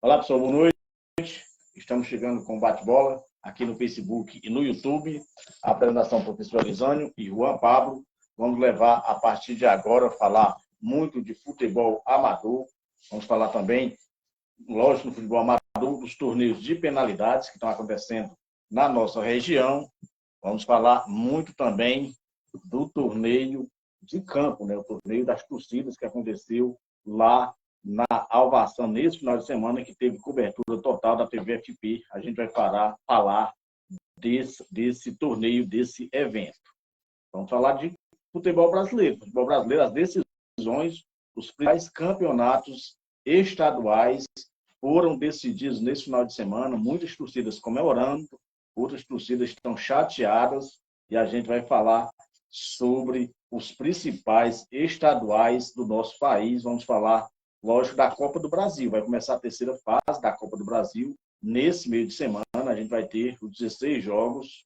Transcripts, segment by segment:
Olá, pessoal, boa noite. Estamos chegando com o bate-bola aqui no Facebook e no YouTube. A apresentação do professor Elisânio e Juan Pablo. Vamos levar, a partir de agora, falar muito de futebol amador. Vamos falar também, lógico, no futebol amador, dos torneios de penalidades que estão acontecendo na nossa região. Vamos falar muito também do torneio de campo, né? O torneio das torcidas que aconteceu lá na Alvação, nesse final de semana, que teve cobertura total da TV FP. A gente vai falar desse torneio, desse evento. Vamos falar de futebol brasileiro. Futebol brasileiro, as decisões, os principais campeonatos estaduais foram decididos nesse final de semana. Muitas torcidas comemorando, outras torcidas estão chateadas, e a gente vai falar sobre os principais estaduais do nosso país. Vamos falar, lógico, da Copa do Brasil. Vai começar a terceira fase da Copa do Brasil. Nesse meio de semana, a gente vai ter os 16 jogos.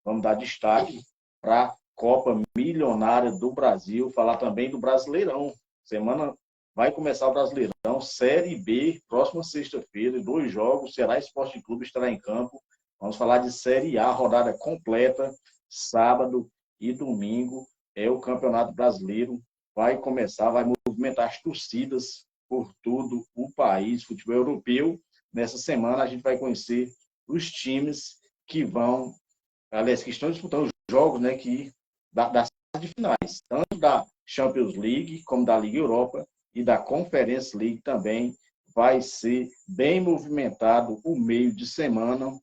Vamos dar destaque para a Copa Milionária do Brasil. Falar também do Brasileirão. Semana vai começar o Brasileirão, Série B, próxima sexta-feira, 2 jogos. Ceará Esporte Clube estará em campo. Vamos falar de Série A, rodada completa, sábado e domingo. É o Campeonato Brasileiro. Vai começar, vai movimentar as torcidas por todo o país, futebol europeu. Nessa semana a gente vai conhecer os times que vão, aliás, que estão disputando os jogos, né, das fases finais, tanto da Champions League como da Liga Europa e da Conference League também. Vai ser bem movimentado o meio de semana,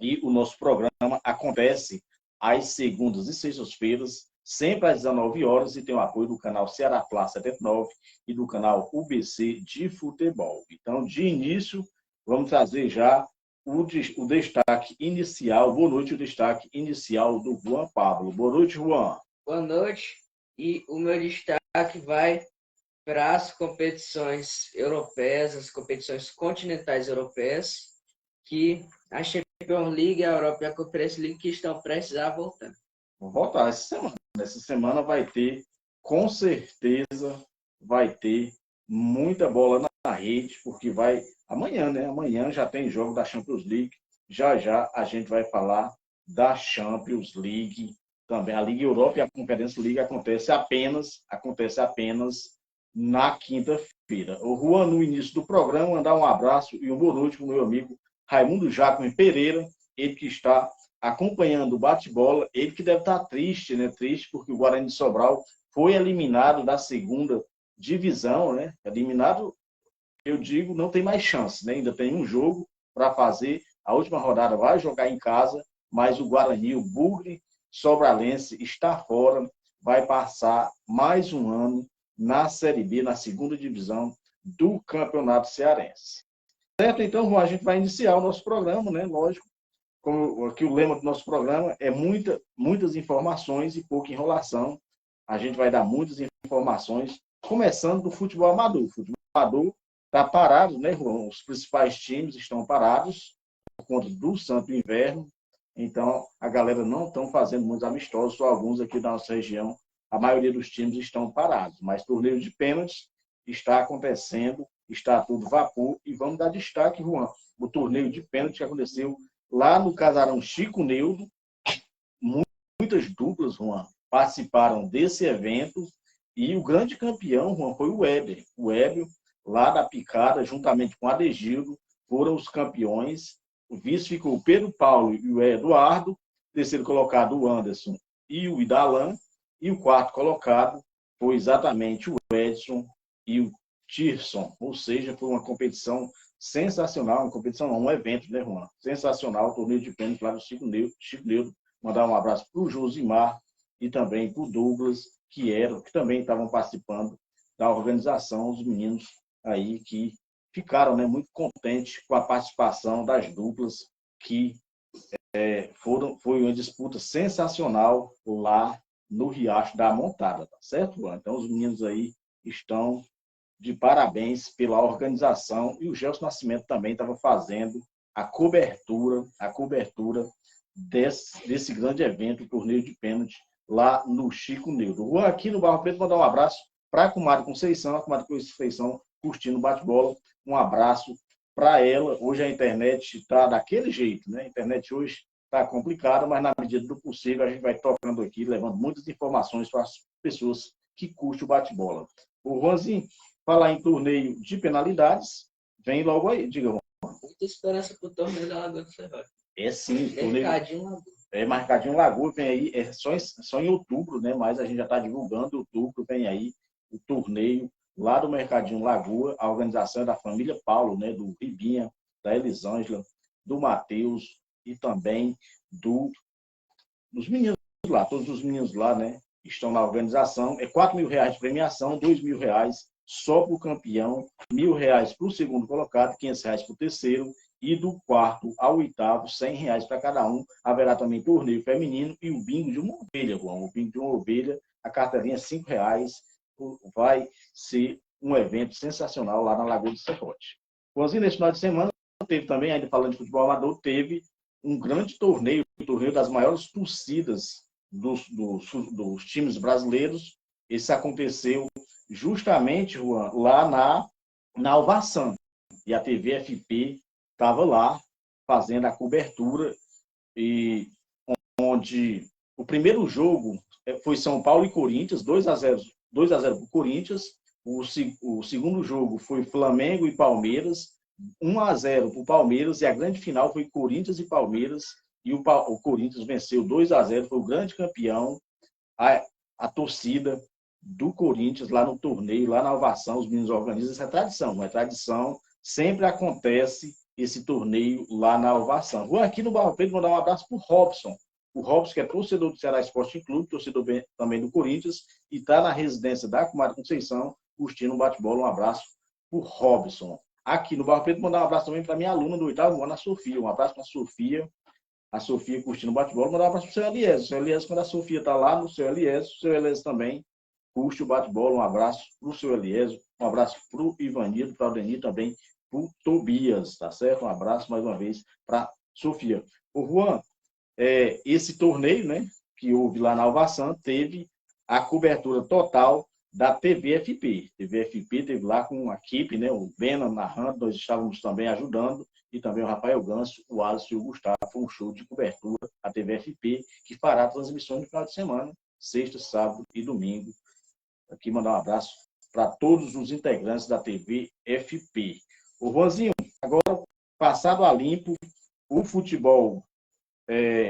e o nosso programa acontece às segundas e sextas-feiras, sempre às 19 horas, e tem o apoio do canal Ceará Plá 79 e do canal UBC de futebol. Então, de início, vamos trazer já o destaque inicial. Boa noite, o destaque inicial do Juan Pablo. Boa noite, Juan. Boa noite. E o meu destaque vai para as competições europeias, as competições continentais europeias, que a Champions League, a Europa e a Conference League que estão prestes a voltar. Vou voltar essa semana. Essa semana vai ter, com certeza, vai ter muita bola na rede, porque vai amanhã, né? Amanhã já tem jogo da Champions League. Já a gente vai falar da Champions League também. A Liga Europa e a Conference League acontece apenas na quinta-feira. O Juan, no início do programa, mandar um abraço e uma boa noite para o meu amigo Raimundo Jacome Pereira, ele que está acompanhando o bate-bola, ele que deve estar triste, né? Triste porque o Guarani de Sobral foi eliminado da segunda divisão, né? Eliminado, eu digo, não tem mais chance, né? Ainda tem um jogo para fazer. A última rodada vai jogar em casa, mas o Guarani, o Bugre Sobralense, está fora, vai passar mais um ano na Série B, na segunda divisão do Campeonato Cearense. Certo? Então, Juan, a gente vai iniciar o nosso programa, né? Lógico, como aqui o lema do nosso programa é muitas informações e pouca enrolação. A gente vai dar muitas informações, começando do futebol amador. O futebol amador está parado, né, Juan? Os principais times estão parados por conta do Santo Inverno. Então, a galera não estão fazendo muitos amistosos, só alguns aqui da nossa região. A maioria dos times estão parados. Mas torneio de pênaltis está acontecendo, está tudo vapor. E vamos dar destaque, Juan, o torneio de pênalti que aconteceu lá no Casarão Chico Neudo. Muitas duplas, Juan, participaram desse evento, e o grande campeão, Juan, foi o Weber. O Weber, lá da Picada, juntamente com o Adegildo, foram os campeões. O vice ficou o Pedro Paulo e o Eduardo, terceiro colocado o Anderson e o Idalan, e o quarto colocado foi exatamente o Edson e o Tirson. Ou seja, foi uma competição sensacional, um evento, né, Juan? Sensacional, o torneio de pênalti lá do Chico Neudo. Mandar um abraço para o Josimar e também para o Douglas, que também estavam participando da organização, os meninos aí que ficaram, né, muito contentes com a participação das duplas, que foi uma disputa sensacional lá no Riacho da Montada, tá certo, Juan? Então os meninos aí estão de parabéns pela organização, e o Gelson Nascimento também estava fazendo a cobertura desse grande evento, o torneio de pênalti lá no Chico Neuro. Juan, aqui no Barro Preto, mandar um abraço para a comadre Conceição, curtindo o bate-bola. Um abraço para ela. Hoje a internet está daquele jeito, né? A internet hoje está complicada, mas na medida do possível a gente vai tocando aqui, levando muitas informações para as pessoas que curtem o bate-bola. O Juanzinho, falar em torneio de penalidades, vem logo aí, diga, Juan. Muita esperança para o torneio da Lagoa do Serrote. É sim, Mercadinho Lagoa. Mercadinho Lagoa vem aí, só em outubro, né? Mas a gente já está divulgando, outubro vem aí o torneio lá do Mercadinho Lagoa, a organização é da família Paulo, né? Do Ribinha, da Elisângela, do Matheus e também dos meninos lá, todos os meninos lá, né? Estão na organização. É R$4.000 de premiação, R$2.000 só para o campeão, R$1.000 para o segundo colocado, R$500 para o terceiro, e do quarto ao oitavo, R$100 para cada um. Haverá também torneio feminino e o bingo de uma ovelha, Juan. O bingo de uma ovelha, a carteirinha é R$5. Vai ser um evento sensacional lá na Lagoa do Serrote. Juanzinho, nesse final de semana, teve também, ainda falando de futebol amador, teve um grande torneio, o torneio das maiores torcidas dos times brasileiros. Esse aconteceu justamente, Juan, lá na Alvaçã. E a TV FP estava lá fazendo a cobertura, e onde o primeiro jogo foi São Paulo e Corinthians, 2-0 para o Corinthians. O segundo jogo foi Flamengo e Palmeiras, 1-0 para o Palmeiras, e a grande final foi Corinthians e Palmeiras, e o Corinthians venceu 2-0, foi o grande campeão. A torcida do Corinthians lá no torneio, lá na Alvação, os meninos organizam essa tradição, não é tradição, sempre acontece esse torneio lá na Alvação. Vou aqui no Barro Preto mandar um abraço para o Robson, que é torcedor do Ceará Esporte Clube, torcedor também do Corinthians, e está na residência da comadre Conceição, curtindo um bate-bola. Um abraço para o Robson. Aqui no Barro Preto, mandar um abraço também para minha aluna do 8º ano, a Sofia. Um abraço para a Sofia curtindo o bate-bola. Mandar um abraço para o seu Eliésio. O seu Eliésio, quando a Sofia está lá no seu Eliésio, o seu Eliésio também curte o bate-bola. Um abraço para o seu Eliésio, um abraço para o Ivanildo, para o Adenir também, para o Tobias, tá certo? Um abraço mais uma vez para a Sofia. O Juan, esse torneio, né, que houve lá na Alvação, teve a cobertura total da TV FP. TV FP teve lá com a equipe, né, o Bena narrando, nós estávamos também ajudando, e também o Rafael Ganso, o Alisson e o Gustavo. Foi um show de cobertura, a TV FP, que fará transmissões no final de semana, sexta, sábado e domingo. Aqui mandar um abraço para todos os integrantes da TV FP. O Juanzinho, agora, passado a limpo o futebol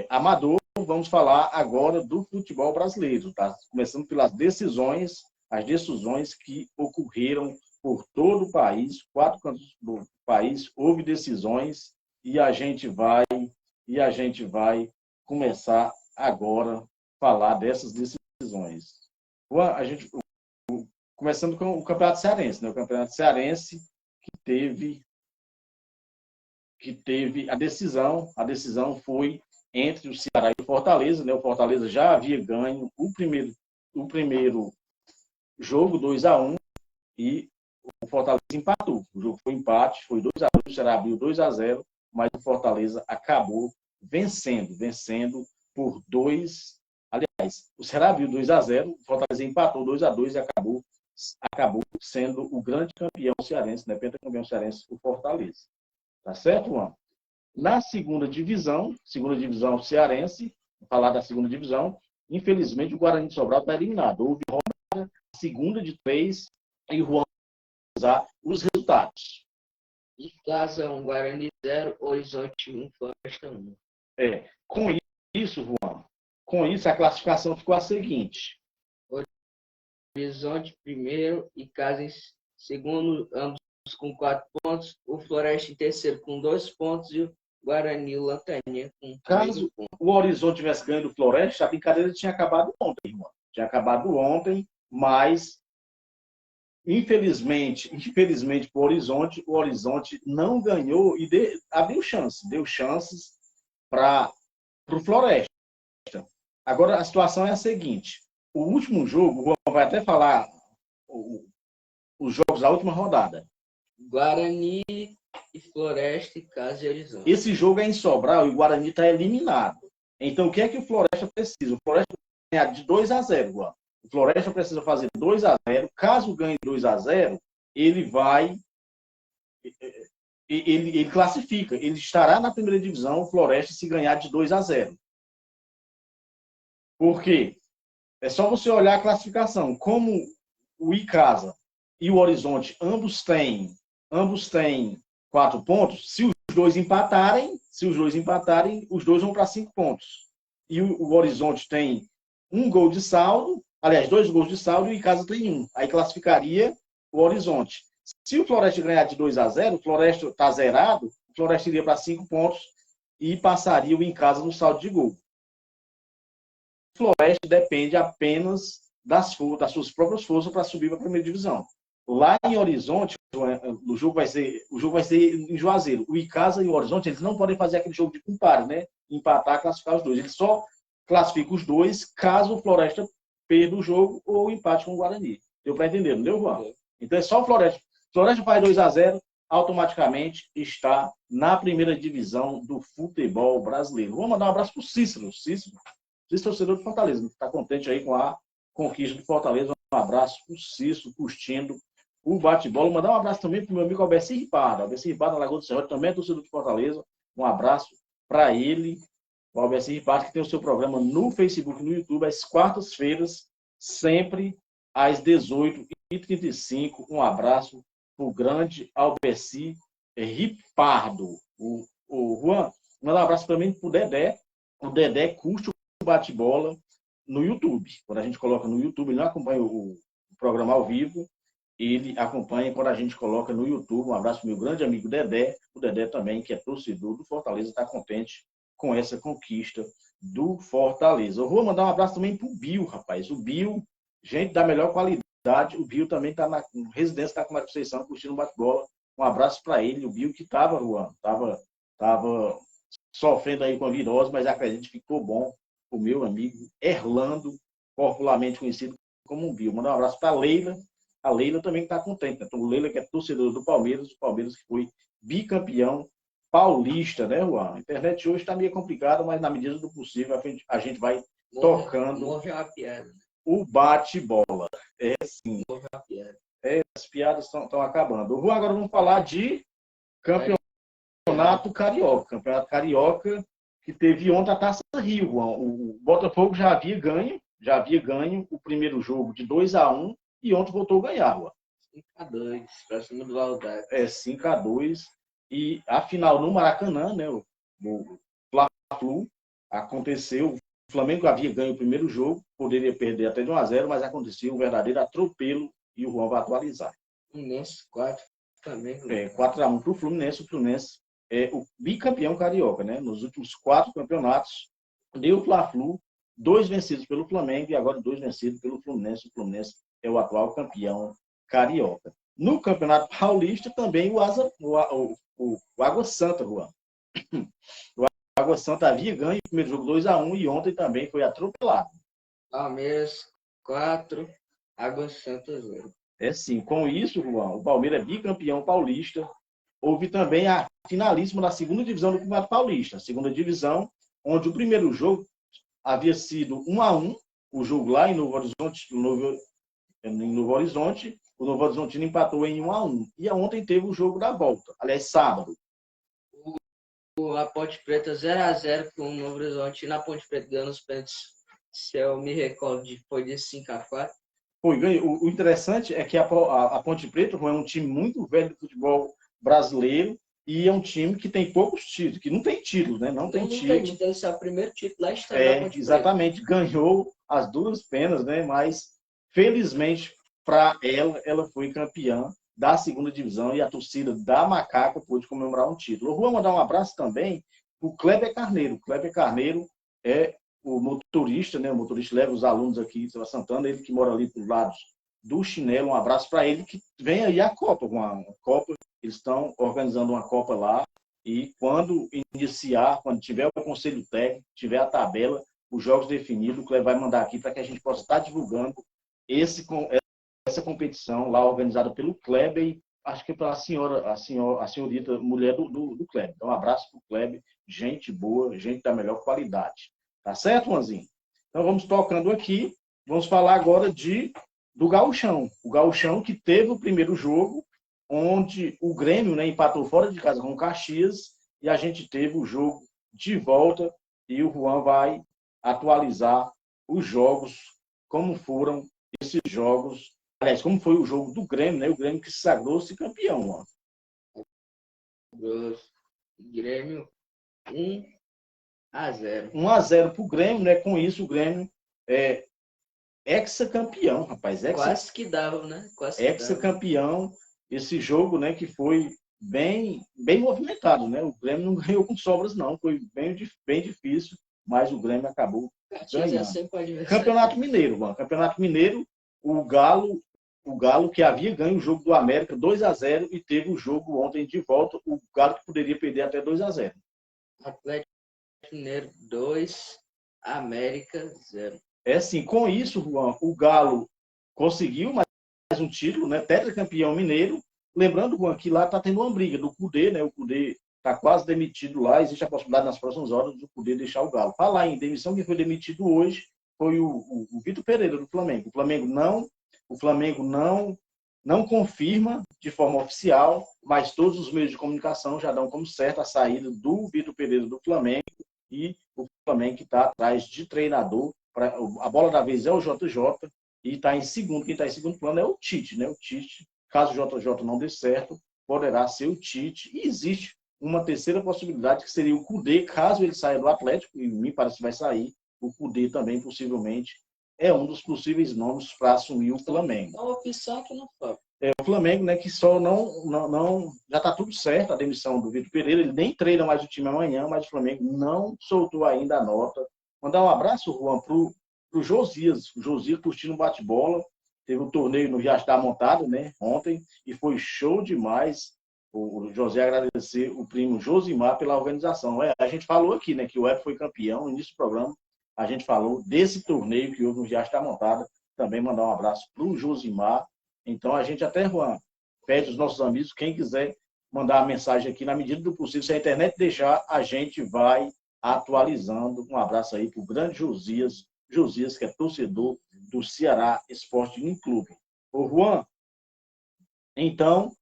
amador, vamos falar agora do futebol brasileiro, tá? Começando pelas decisões, as decisões que ocorreram por todo o país, 4 cantos do país, houve decisões, e a gente vai começar agora a falar dessas decisões. Começando com o Campeonato Cearense, né? O Campeonato Cearense que teve a decisão foi entre o Ceará e o Fortaleza, né? O Fortaleza já havia ganho o primeiro jogo, 2-1, e o Fortaleza empatou. O jogo foi empate, foi 2-2, o Ceará abriu 2-0, mas o Fortaleza acabou vencendo por 2. Aliás, o Ceará abriu 2-0, o Fortaleza empatou 2-2 e acabou sendo o grande campeão cearense, né? Pentacampeão cearense, o Fortaleza. Tá certo, Juan? Na segunda divisão cearense, vou falar da segunda divisão, infelizmente o Guarani de Sobral está eliminado. Houve rodada, segunda de 3, e o Juan vai usar os resultados. Casa 1, Guarani 0, Horizonte 1, Floresta 1. Com isso, Juan, a classificação ficou a seguinte. Horizonte primeiro e Casa em segundo, ambos com 4 pontos. O Floresta em terceiro com 2 pontos e o Guarani, o Lanterninha, com 3 pontos. Caso o Horizonte tivesse ganho do Floresta, a brincadeira tinha acabado ontem, irmão. Tinha acabado ontem, mas infelizmente para o Horizonte não ganhou e deu chances para o Floresta. Agora, a situação é a seguinte. O último jogo, o Juan vai até falar os jogos da última rodada. Guarani e Floresta e Casa e Horizonte. Esse jogo é em Sobral e o Guarani está eliminado. Então, o que é que o Floresta precisa? O Floresta ganhar de 2-0, Juan. O Floresta precisa fazer 2-0. Caso ganhe 2-0, ele vai... Ele classifica. Ele estará na primeira divisão, o Floresta, se ganhar de 2-0. Por quê? É só você olhar a classificação. Como o Icasa e o Horizonte, ambos têm 4 pontos, se os dois empatarem, os dois vão para 5 pontos. E o Horizonte tem 1 gol de saldo, aliás, 2 gols de saldo, e o Icasa tem 1. Aí classificaria o Horizonte. Se o Floresta ganhar de 2-0, o Floresta está zerado, o Floresta iria para 5 pontos e passaria o Icasa no saldo de gol. O Floresta depende apenas das suas próprias forças para subir para a primeira divisão. Lá em Horizonte, o jogo vai ser em Juazeiro. O Icasa e o Horizonte, eles não podem fazer aquele jogo de compare, né? Empatar, classificar os dois. Eles só classificam os dois caso o Floresta perda o jogo ou empate com o Guarani. Deu para entender, não deu, Juan? Então é só o Floresta. Floresta faz 2-0, automaticamente está na primeira divisão do futebol brasileiro. Vamos mandar um abraço para o Cícero. Cícero, torcedor de Fortaleza, está contente aí com a conquista do Fortaleza. Um abraço para o Cícero, curtindo o bate-bola. Mandar um abraço também para o meu amigo Albeci Ripardo. Albeci Ripardo, na Lagoa do Serrote, também é torcedor de Fortaleza. Um abraço para ele, o Albeci Ripardo, que tem o seu programa no Facebook e no YouTube, às quartas-feiras, sempre às 18h35. Um abraço para o grande Albeci Ripardo. O Juan, mandar um abraço também para o Dedé. O Dedé curte o bate-bola no YouTube. Quando a gente coloca no YouTube, ele não acompanha o programa ao vivo, ele acompanha quando a gente coloca no YouTube. Um abraço para o meu grande amigo Dedé. O Dedé também, que é torcedor do Fortaleza, está contente com essa conquista do Fortaleza. Eu vou mandar um abraço também para o Bill, rapaz. O Bill, gente da melhor qualidade. O Bill também está na residência da Comadre Conceição, curtindo bate-bola. Um abraço para ele. O Bill que estava, Juan, estava sofrendo aí com a virose, mas acredito que ficou bom. O meu amigo Erlando, popularmente conhecido como um Bill. Mandar um abraço para a Leila. A Leila também está contente. Né? Então, o Leila, que é torcedor do Palmeiras, o Palmeiras que foi bicampeão paulista, né, Juan? A internet hoje está meio complicada, mas na medida do possível a gente vai tocando o bate-bola. É sim. As piadas estão acabando. Juan, agora vamos falar de Campeonato Carioca. Campeonato Carioca que teve ontem a Taça Rio, Juan. O Botafogo já havia ganho o primeiro jogo de 2-1 e ontem voltou a ganhar, Juan. 5-2, para cima do Aldax. 5-2. E a final no Maracanã, né, o Fla-Flu, aconteceu. O Flamengo havia ganho o primeiro jogo, poderia perder até de 1-0, mas aconteceu um verdadeiro atropelo e o Juan vai atualizar. Fluminense 4, Flamengo. 4-1 para o Fluminense. O Fluminense é o bicampeão carioca, né? Nos últimos 4 campeonatos, deu o Fla-Flu, 2 vencidos pelo Flamengo e agora 2 vencidos pelo Fluminense. O Fluminense é o atual campeão carioca. No Campeonato Paulista, também o Água Santa, Juan. O Água Santa havia ganho o primeiro jogo 2-1 e ontem também foi atropelado. Palmeiras 4, Água Santa 0. Sim. Com isso, Juan, o Palmeiras é bicampeão paulista. Houve também a finalíssima da segunda divisão do Campeonato Paulista. A segunda divisão, onde o primeiro jogo havia sido 1-1, o jogo lá em Novo Horizonte, o Novo Horizontino empatou em 1-1. E ontem teve o jogo da volta, aliás, sábado. A Ponte Preta 0-0 com o Novo Horizonte. E na Ponte Preta ganhando os pênaltis, se eu me recordo, foi de 5-4. O interessante é que a Ponte Preta é um time muito velho do futebol brasileiro e é um time que tem poucos títulos, que não tem títulos, né? Não tem título. Esse é o primeiro título da história da Ponte Preta. Exatamente. Ganhou as duras penas, né? Mas, felizmente, para ela foi campeã da segunda divisão e a torcida da Macaca pôde comemorar um título. Eu vou mandar um abraço também para o Kleber Carneiro. O Kleber Carneiro é o motorista, né? O motorista leva os alunos aqui de Santana, ele que mora ali para os lados do Chinelo. Um abraço para ele, que vem aí a Copa. Eles estão organizando uma Copa lá e quando tiver o conselho técnico, tiver a tabela, os jogos definidos, o Kleber vai mandar aqui para que a gente possa estar divulgando essa competição lá organizada pelo Kleber e acho que para a senhorita mulher do Kleber. Então, um abraço para o Kleber, gente boa, gente da melhor qualidade. Tá certo, Juanzinho? Então vamos tocando aqui, vamos falar agora do Gauchão. O Gauchão que teve o primeiro jogo, onde o Grêmio, né, empatou fora de casa com o Caxias, e a gente teve o jogo de volta, e o Juan vai atualizar os jogos, como foram esses jogos, aliás, como foi o jogo do Grêmio, né, o Grêmio que sagrou-se campeão. Juan. Grêmio 1-0. 1-0 para o Grêmio, né? Com isso, o Grêmio é ex-campeão, rapaz. Quase que dava, né? Ex-campeão. Esse jogo, né? Que foi bem movimentado, né? O Grêmio não ganhou com sobras, não. Foi bem difícil, mas o Grêmio acabou ganhando. Campeonato Mineiro, mano. Campeonato Mineiro, o Galo que havia ganho o jogo do América 2-0 e teve o jogo ontem de volta, o Galo que poderia perder até 2-0. Atlético Mineiro 2, América 0. É assim, com isso, Juan, o Galo conseguiu mais um título, né? Tetracampeão mineiro. Lembrando, Juan, que lá está tendo uma briga do Cudê, né? O Cudê está quase demitido lá. Existe a possibilidade nas próximas horas do Cudê deixar o Galo. Falar em demissão, quem foi demitido hoje foi o Vitor Pereira do Flamengo. O Flamengo não confirma de forma oficial, mas todos os meios de comunicação já dão como certo a saída do Vitor Pereira do Flamengo e o Flamengo que está atrás de treinador. A bola da vez é o JJ e está em segundo. Quem está em segundo plano é o Tite, né? O Tite, caso o JJ não dê certo, poderá ser o Tite. E existe uma terceira possibilidade, que seria o Cudê, caso ele saia do Atlético, e me parece que vai sair, o Cudê também, possivelmente, é um dos possíveis nomes para assumir o Flamengo. Então, a opção que não foi. O Flamengo, né, que só não já está tudo certo, a demissão do Vitor Pereira, ele nem treina mais o time amanhã, mas o Flamengo não soltou ainda a nota. Mandar um abraço, Juan, para o Josias. O Josias curtindo um bate-bola. Teve um torneio no Riacho da Montada, né, ontem, e foi show demais. O José agradecer o primo Josimar pela organização. A gente falou aqui, né, que o Web foi campeão, no início do programa, a gente falou desse torneio que houve no Riacho da Montada. Também mandar um abraço para o Josimar. Então, a gente até, Juan, pede aos nossos amigos, quem quiser mandar a mensagem aqui, na medida do possível, se a internet deixar, a gente vai atualizando. Um abraço aí para o grande Josias, que é torcedor do Ceará Sporting Clube. Ô, Juan, então,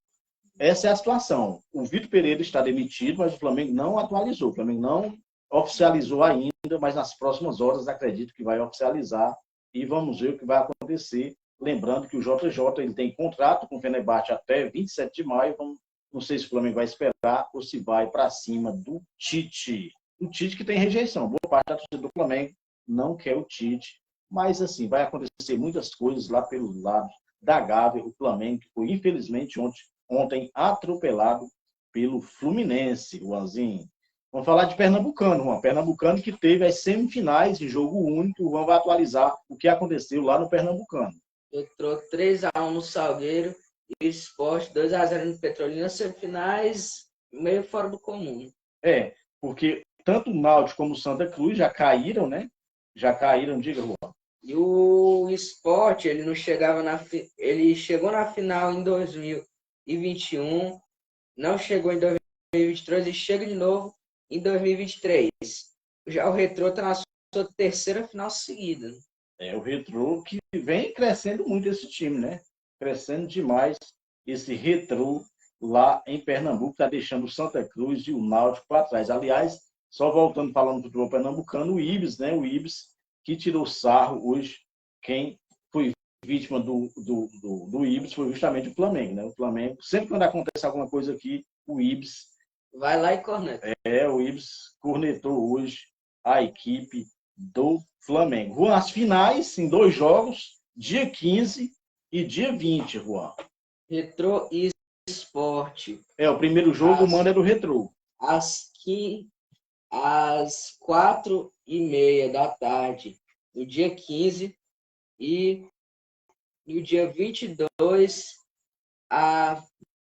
essa é a situação. O Vitor Pereira está demitido, mas o Flamengo não atualizou. O Flamengo não oficializou ainda, mas nas próximas horas acredito que vai oficializar e vamos ver o que vai acontecer. Lembrando que o JJ ele tem contrato com o Fenerbahçe até 27 de maio. Então, não sei se o Flamengo vai esperar ou se vai para cima do Tite. O Tite que tem rejeição. Boa parte da torcida do Flamengo não quer o Tite. Mas, assim, vai acontecer muitas coisas lá pelo lado da Gávea. O Flamengo que foi, infelizmente, ontem atropelado pelo Fluminense, Juanzinho. Vamos falar de Pernambucano, Juan. Pernambucano que teve as semifinais de jogo único. O Juan vai atualizar o que aconteceu lá no Pernambucano. Entrou 3-1 no Salgueiro e o Sport 2-0 no Petrolina. Semifinais meio fora do comum. Porque tanto o Náutico como o Santa Cruz já caíram, né? Já caíram, diga, Juan. E o Sport, ele não chegava ele chegou na final em 2021, não chegou em 2023 e chega de novo em 2023. Já o Retrô está na sua terceira final seguida. O Retrô que vem crescendo muito esse time, né? Crescendo demais esse Retrô lá em Pernambuco, está deixando o Santa Cruz e o Náutico para trás. Aliás, só voltando falando do futebol pernambucano, o Ibis, né? O Ibis que tirou sarro hoje, quem foi vítima do Ibis foi justamente o Flamengo, né? O Flamengo, sempre quando acontece alguma coisa aqui, o Ibis vai lá e corneta. O Ibis cornetou hoje a equipe do Flamengo. Juan, as finais em 2 jogos, dia 15 e dia 20, Juan. Retrô e Sport. O primeiro jogo, o mando é do Retrô. Às 4h30 da tarde, no dia 15, e no dia 22,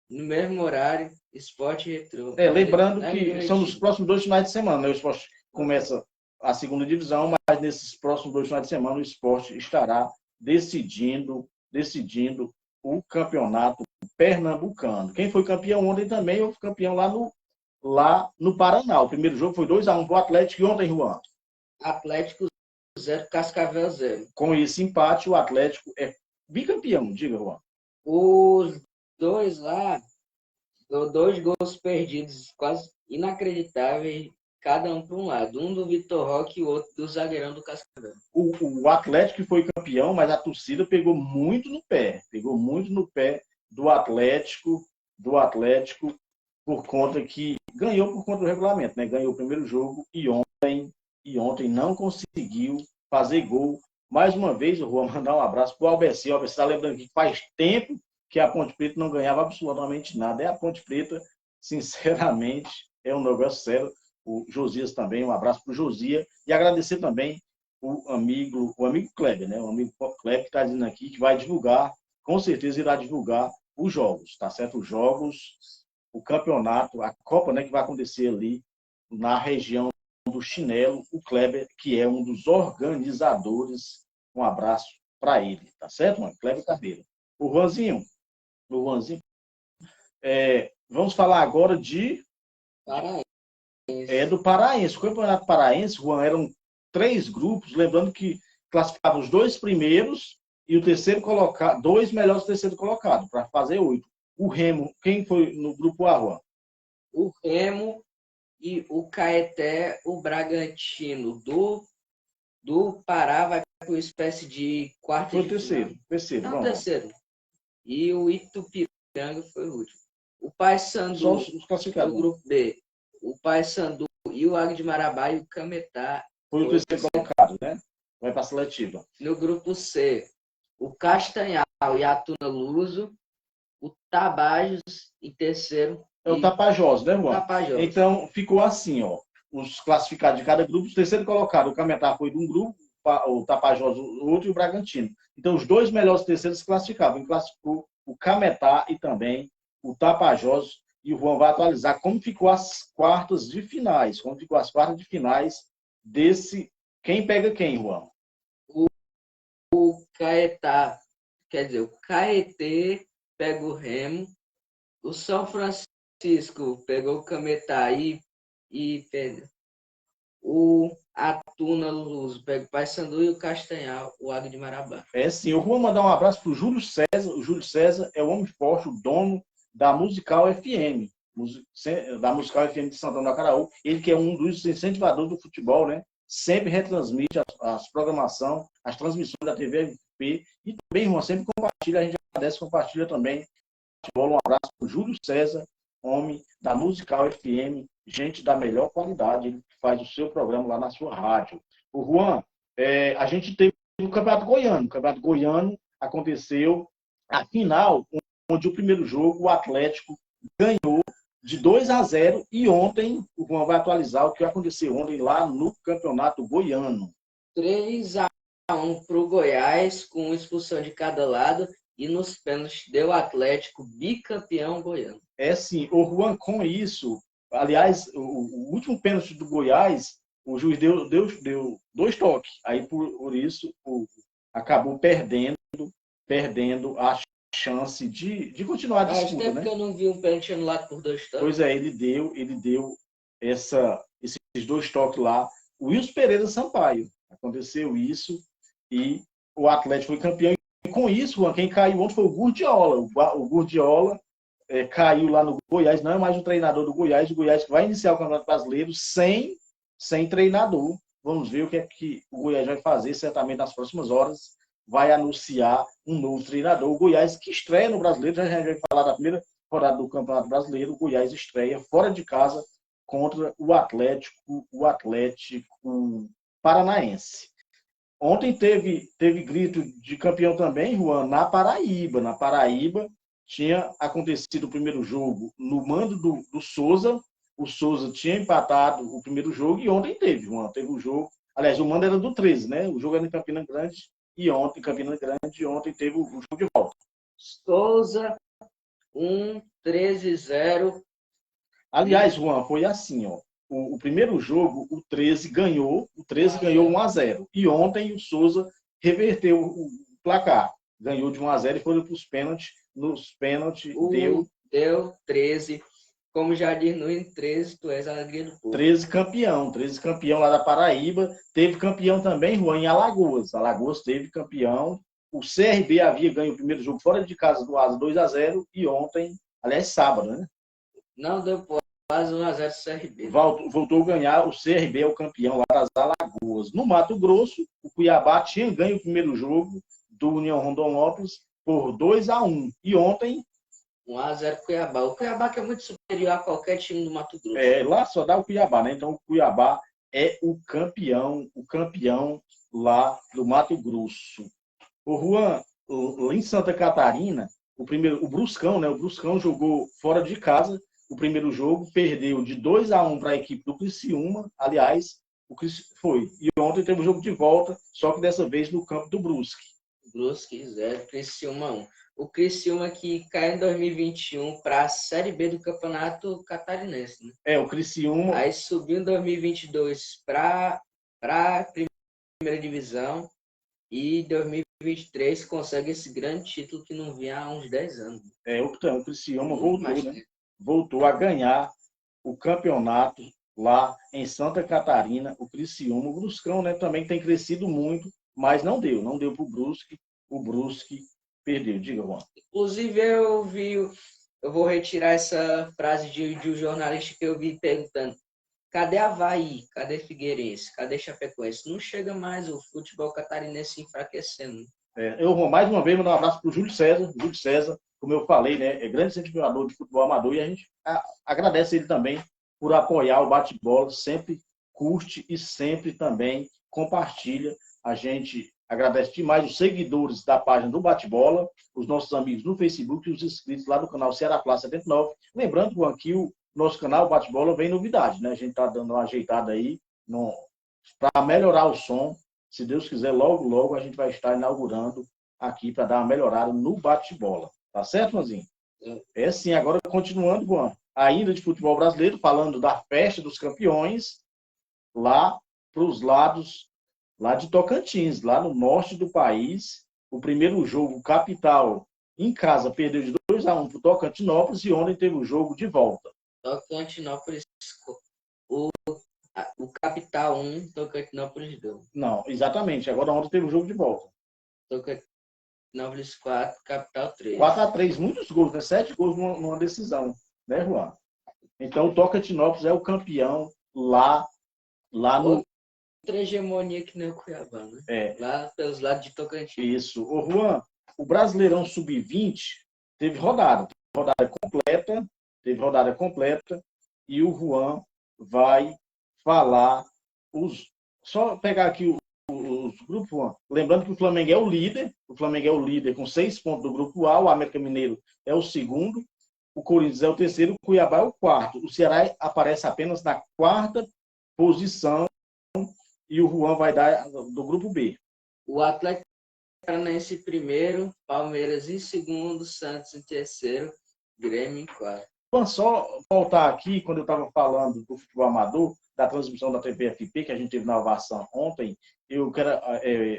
no mesmo horário, Sport e Retrô. Lembrando que são nos próximos 2 finais de semana, né? O Sport começa a segunda divisão, mas nesses próximos 2 finais de semana o Sport estará decidindo o campeonato pernambucano. Quem foi campeão ontem também, houve campeão lá no Paraná. O primeiro jogo foi 2-1 para o Atlético. E ontem, Juan? Atlético 0, Cascavel 0. Com esse empate, o Atlético é bicampeão, diga, Juan. Os dois lá, 2 gols perdidos, quase inacreditáveis, cada um para um lado. Um do Vitor Roque e o outro do zagueirão do Cascavel. O Atlético foi campeão, mas a torcida pegou muito no pé. Pegou muito no pé do Atlético, por conta que ganhou por conta do regulamento, né? Ganhou o primeiro jogo e ontem não conseguiu fazer gol. Mais uma vez, eu vou mandar um abraço para o Albeci. O Albeci está lembrando que faz tempo que a Ponte Preta não ganhava absolutamente nada. É a Ponte Preta, sinceramente, é um negócio sério. O Josias também, um abraço para o Josias. E agradecer também o amigo Kleber, né? O amigo Kleber que está dizendo aqui que vai divulgar, com certeza irá divulgar os jogos, tá certo? Os jogos, o campeonato, a Copa, né, que vai acontecer ali na região do Chinelo, o Kleber, que é um dos organizadores. Um abraço para ele, tá certo, mano? Kleber Carneiro. O Juanzinho, vamos falar agora do Paraense. O Campeonato Paraense, Juan, eram 3 grupos, lembrando que classificavam os 2 primeiros e o terceiro colocado, 2 melhores do terceiro colocado, para fazer 8. O Remo, quem foi no grupo A, Juan? O Remo e o Caeté, o Bragantino do Pará vai para uma espécie de quarto Foi o de terceiro. final. Não, vamos. terceiro. E o Itupiranga foi o último. O Paysandu, só os classificados, no grupo B, o Paysandu e o Águia de Marabá e o Cametá. Foi o terceiro colocado, né? Vai para a seletiva. No grupo C, o Castanhal e a Tuna Luso, o Tabajos em terceiro. É o Tapajós, né, Juan? Tapajós. Então, ficou assim, ó. Os classificados de cada grupo, o terceiro colocado, o Cametá foi de um grupo, o Tapajós o outro e o Bragantino. Então, os 2 melhores terceiros se classificavam. Classificou o Cametá e também o Tapajós. E o Juan vai atualizar como ficou as quartas de finais. Como ficou as quartas de finais desse... Quem pega quem, Juan? O Caetá, quer dizer, o Caetê pega o Remo, o São Francisco pegou o Cametá e pega o Atuna Luz, pega o Paysandu e o Castanhal, o Águia de Marabá. Sim, eu vou mandar um abraço para o Júlio César. O Júlio César é o homem forte, o dono da Musical FM, de Santana do Acaraú. Ele que é um dos incentivadores do futebol, né? Sempre retransmite as programação, as transmissões da TV FP e também, irmão, sempre compartilha, a gente agradece, compartilha também. Um abraço para o Júlio César, homem da Musical FM, gente da melhor qualidade, ele faz o seu programa lá na sua rádio. O Juan, a gente teve o Campeonato Goiano. O Campeonato Goiano aconteceu a final, onde o primeiro jogo, o Atlético ganhou de 2-0 e ontem, o Juan vai atualizar o que aconteceu ontem lá no Campeonato Goiano. 3-1 para o Goiás, com expulsão de cada lado, e nos pênaltis deu o Atlético bicampeão goiano. Sim, o Juan, com isso, aliás, o último pênalti do Goiás, o juiz deu 2 toques. Aí, por isso, acabou perdendo a chance de continuar a disputa. Faz tempo, né? Que eu não vi um pênalti anulado por 2 toques. Pois é, ele deu esses 2 toques lá. O Wilson Pereira Sampaio. Aconteceu isso e o Atlético foi campeão. E com isso, quem caiu ontem foi o Gurdiola. O Gurdiola caiu lá no Goiás, não é mais o treinador do Goiás. O Goiás vai iniciar o Campeonato Brasileiro sem treinador. Vamos ver o que é que o Goiás vai fazer, certamente nas próximas horas. Vai anunciar um novo treinador. O Goiás que estreia no Brasileiro, já vai falar da primeira rodada do Campeonato Brasileiro. O Goiás estreia fora de casa contra o Atlético Paranaense. Ontem teve grito de campeão também, Juan, na Paraíba. Na Paraíba tinha acontecido o primeiro jogo no mando do Souza. O Souza tinha empatado o primeiro jogo e ontem teve o jogo. Aliás, o mando era do 13, né? O jogo era em Campina Grande e ontem teve o jogo de volta. Souza 1, 13-0. Aliás, Juan, foi assim, ó. O primeiro jogo, o 13 ganhou 1-0. E ontem o Souza reverteu o placar. Ganhou de 1-0 e foi para os pênaltis. Nos pênaltis deu 13. como já diz no hino 13, tu és a alegria do povo. 13 campeão lá da Paraíba. Teve campeão também, Juan, em Alagoas. Alagoas teve campeão. O CRB havia ganho o primeiro jogo fora de casa do Asa 2-0 e ontem, aliás, sábado, né? Não deu quase 1-0 CRB. Voltou a ganhar, o CRB é o campeão lá das Alagoas. No Mato Grosso, o Cuiabá tinha ganho o primeiro jogo do União Rondonópolis por 2-1. E ontem 1-0 Cuiabá. O Cuiabá que é muito superior a qualquer time do Mato Grosso. lá só dá o Cuiabá, né? Então o Cuiabá é o campeão lá do Mato Grosso. O Juan, em Santa Catarina, o Bruscão, né? O Bruscão jogou fora de casa o primeiro jogo, perdeu de 2-1 para a equipe do Criciúma. Aliás, foi. E ontem teve o jogo de volta, só que dessa vez no campo do Brusque. Brusque 0, Criciúma 1. O Criciúma que caiu em 2021 para a Série B do Campeonato Catarinense, né? O Criciúma. Aí subiu em 2022 para a primeira divisão e em 2023 consegue esse grande título que não vinha há uns 10 anos. O Criciúma voltou, né? Voltou a ganhar o campeonato lá em Santa Catarina, o Criciúma. O Bruscão, né, também tem crescido muito, mas não deu para o Brusque. O Brusque perdeu. Diga, Juan. Inclusive, eu vou retirar essa frase de um jornalista que eu vi perguntando: cadê Avaí? Cadê Figueirense? Cadê Chapecoense? Não chega mais o futebol catarinense enfraquecendo. Eu vou mais uma vez mandar um abraço para o Júlio César. Júlio César, como eu falei, né, é grande incentivador de futebol amador, e a gente agradece ele também por apoiar o bate-bola, sempre curte e sempre também compartilha. A gente agradece demais os seguidores da página do Bate-Bola, os nossos amigos no Facebook e os inscritos lá do canal Ceará Plus 79. Lembrando, Juan, que o nosso canal Bate-Bola vem novidade, né? A gente está dando uma ajeitada aí para melhorar o som. Se Deus quiser, logo, logo a gente vai estar inaugurando aqui para dar uma melhorada no bate-bola. Tá certo, Juanzinho? É sim. Agora, continuando, Juan, ainda de futebol brasileiro, falando da festa dos campeões, lá para os lados, lá de Tocantins, lá no norte do país. O primeiro jogo, Capital, em casa, perdeu de 2-1 para o Tocantinópolis, e ontem teve o jogo de volta. Tocantinópolis, o Capital 1, Tocantinópolis 2. Não, exatamente. Agora ontem teve o jogo de volta. Tocantinópolis 4, Capital 3. 4-3, muitos gols, né? 7 gols numa decisão, né, Juan? Então o Tocantinópolis é o campeão lá no... Outra hegemonia que nem o Cuiabá, né? Lá pelos lados de Tocantins. Isso. Ô, Juan, o Brasileirão Sub-20 teve rodada completa, e o Juan vai falar só pegar aqui os grupos, Juan. Lembrando que o Flamengo é o líder com 6 pontos do grupo A, o América Mineiro é o segundo, o Corinthians é o terceiro, o Cuiabá é o quarto. O Ceará aparece apenas na 4ª posição, e o Juan vai dar do grupo B. O Atlético Paranaense em primeiro, Palmeiras em segundo, Santos em terceiro, Grêmio em quarto. Só voltar aqui, quando eu estava falando do futebol amador, da transmissão da TVFP, que a gente teve na Ovação ontem, eu quero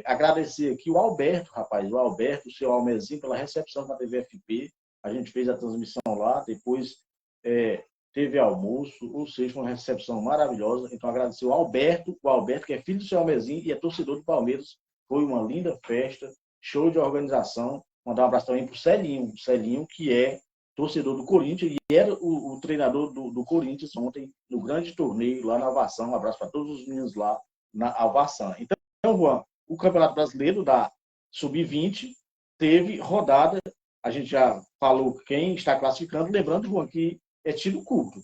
agradecer aqui o Alberto, o seu Almezinho, pela recepção da TVFP. A gente fez a transmissão lá, depois teve almoço, ou seja, uma recepção maravilhosa. Então, agradecer o Alberto, que é filho do seu Almezinho e é torcedor do Palmeiras. Foi uma linda festa, show de organização. Mandar um abraço também para o Celinho, que é torcedor do Corinthians e era o treinador do Corinthians ontem no grande torneio lá na Ovação. Um abraço para todos os meninos lá na Ovação. Então, Juan, o Campeonato Brasileiro da Sub-20 teve rodada. A gente já falou quem está classificando. Lembrando, Juan, que é tiro curto.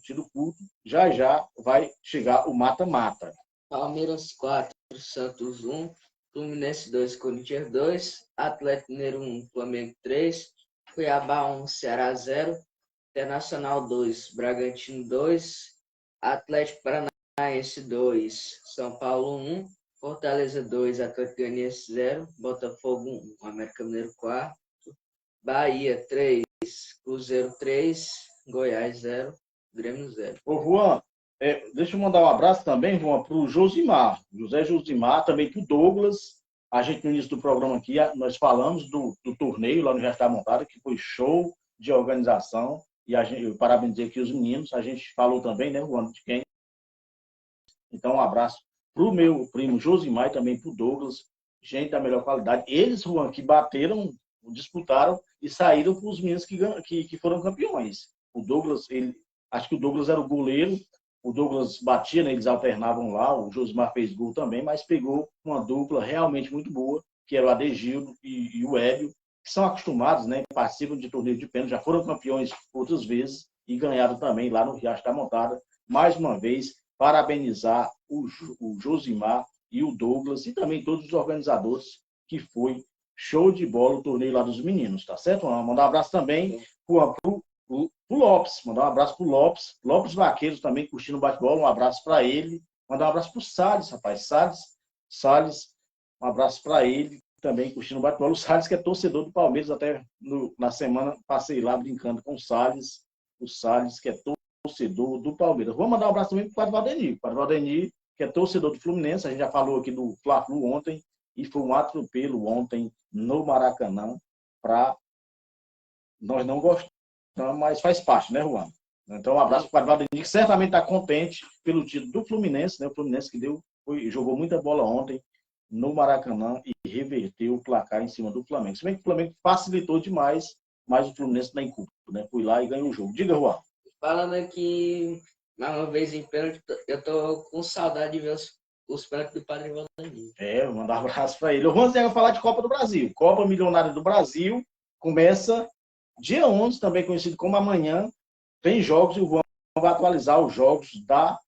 Já vai chegar o mata-mata. Palmeiras 4, Santos 1, Fluminense 2, Corinthians 2, Atlético Mineiro 1, Flamengo 3, Cuiabá 1, Ceará 0, Internacional 2, Bragantino 2, Atlético Paranaense 2, São Paulo 1, Fortaleza 2, Atlético Goianiense 0, Botafogo 1, América Mineiro 4, Bahia 3, Cruzeiro 3, Goiás 0, Grêmio 0. Ô, Juan, deixa eu mandar um abraço também, Juan, para o José Josimar, também para o Douglas. A gente, no início do programa aqui, nós falamos do torneio lá no Universidade Montada, que foi show de organização. e eu parabenizei aqui os meninos. A gente falou também, né, Juan, de quem. Então, um abraço para o meu primo Josimar e também para o Douglas, gente da melhor qualidade. Eles, Juan, que bateram, disputaram e saíram para os meninos que foram campeões. O Douglas, acho que o Douglas era o goleiro, o Douglas batia, né, eles alternavam lá, o Josimar fez gol também, mas pegou uma dupla realmente muito boa, que era o Adegildo e o Hélio, que são acostumados, né, participam de torneio de pênalti, já foram campeões outras vezes e ganharam também lá no Riacho da Montada. Mais uma vez, parabenizar o Josimar e o Douglas e também todos os organizadores, que foi show de bola o torneio lá dos meninos, tá certo? Mandar um abraço também pro Lopes, mandar um abraço pro Lopes Vaqueiros também curtindo o bate-bola, um abraço para ele. Mandar um abraço pro Salles, rapaz, Salles, um abraço para ele também curtindo o bate-bola. O Salles, que é torcedor do Palmeiras, até na semana passei lá brincando com o Salles, que é torcedor do Palmeiras. Vou mandar um abraço também para o Padre Valdenir, que é torcedor do Fluminense. A gente já falou aqui do Fla-Flu ontem, e foi um atropelo ontem no Maracanã. Nós não gostamos, mas faz parte, né, Juan? Então, um abraço para o Padre Valdenir, que certamente está contente pelo título do Fluminense, né? O Fluminense que jogou muita bola ontem no Maracanã e reverteu o placar em cima do Flamengo. Se bem que o Flamengo facilitou demais, mas o Fluminense nem culpa, né? Foi lá e ganhou o jogo. Diga, Juan. Falando aqui, mais uma vez em pênalti, eu tô com saudade de ver os pênaltis do Padre Valdanir. Vou mandar um abraço para ele. O Juan vai falar de Copa do Brasil. Copa Milionária do Brasil começa dia 11, também conhecido como amanhã. Tem jogos e o Juan vai atualizar os jogos da